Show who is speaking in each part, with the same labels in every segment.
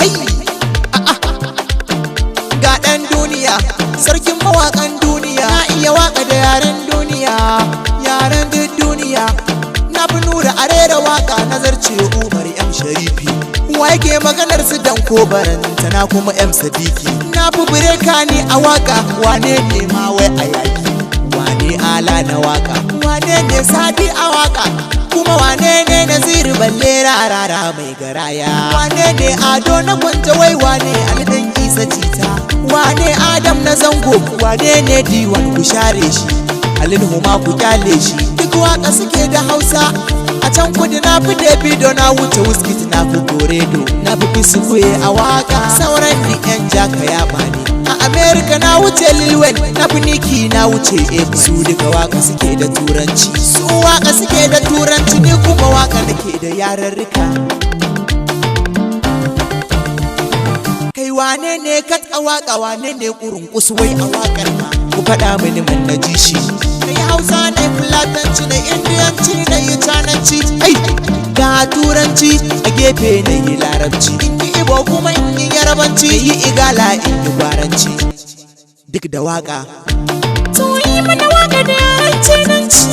Speaker 1: hai ga dan duniya sarkin mawakan duniya na iya waka da yaren duniya yaren duk duniya na fi nura arera waka nazarce Umar M Sharifi wa yake maganar su dan ko baranta na kuma M Sadiki na fi bireka ni a waka wane ne ma wai a yaki wane ala na waka wane ne sadi a waka kuma wane ne Naziru balle rarara mai garaya wane ne Ado na kwanta wai wane Aldan Isa Cita wane Adam na zango wane ne Diwan ku share shi Halin Huma ku kyale shi duk waka suke da Hausa a can kudu na fi Davido na wuce Wizkid na fi Goredo na fi P-Square a waka sauran ni yan jaka ya bani a America na wuce Lil Wayne na fi Nicki na wuce Akon su duka waka suke da turanci su waka suke da turanci ni kuma waka nake da yararrika kai wane ne kat a waka wane ne kurun kuswai a wakar ma ku faɗa mini man na ji shi kai Hausa ne Fulatanci ne Indiyanci ne yi Cananci ai ga turanci a gefe ne yi Larabci in yi Igbo kuma in yi Yarabanci yi Igala in yi Gwaranci duk da waka
Speaker 2: to yi mana waka da yaren Cananci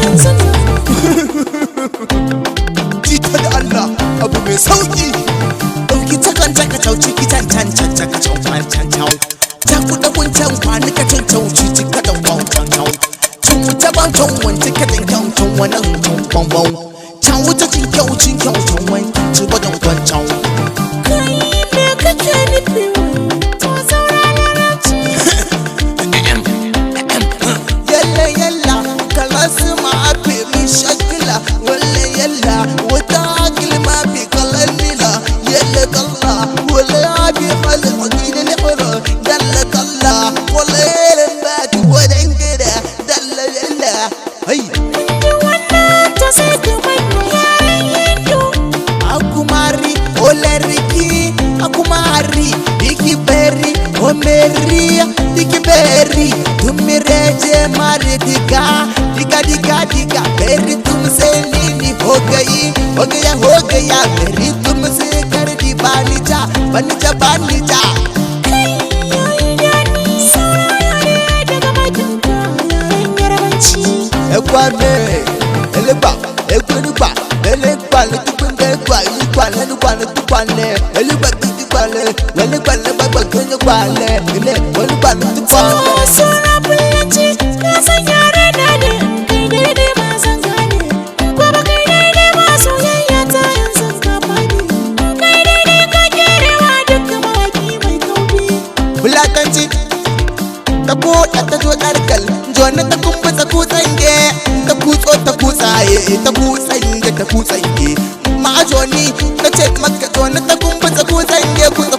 Speaker 2: yanzu
Speaker 1: jita da Allah abu mai sauki dauki takan taka tauci kitan can can can can can can ta kuɗa kuncan kwani ka can tauci cika da wancan can cin wuta ban can wanci ka dan can can wannan can ban can wuta cin kyaucin kyaucin wani ci gwadon kwancan
Speaker 2: kai me kake nufi to saurara ranci
Speaker 1: yalla yalla kalasu ma afi mi shakila walla yalla wata kilma bi kalalila yalla kalla walla abi halin hadin al-hura dalla kalla walla yalla baki wadan gida dalla yalla hai
Speaker 2: wannan ta sai ka bani yaren Hindu
Speaker 1: akumari oleriki akumari diki berry omeria diki berry tumireje mari diga diga berry tumse nini ho gaya berry tumse kar di banija
Speaker 2: kai yayi dani saurare daga bakinka yaren Yarabanci
Speaker 1: ekwane eleba ekwenuba elekwa letukunde kwa ikwale nukwane tukwane eleba tikwale welekwale babakene kwale ile welekwale tukwane
Speaker 2: suna Fulanci na san yare na ne kai daidai ba san gane ko ba kai daidai ba soyayya ta yanzu ka fadi kai daidai ka kerewa dukkan mawaki mai kaubi
Speaker 1: Fulatanci ta koda ta zo ɗarkal jona ta kumbutsa kutsange ta kutso ta kutsaye ta kutsange ma'ajoni ta ce maka jona ta kumbutsa kutsange kutsa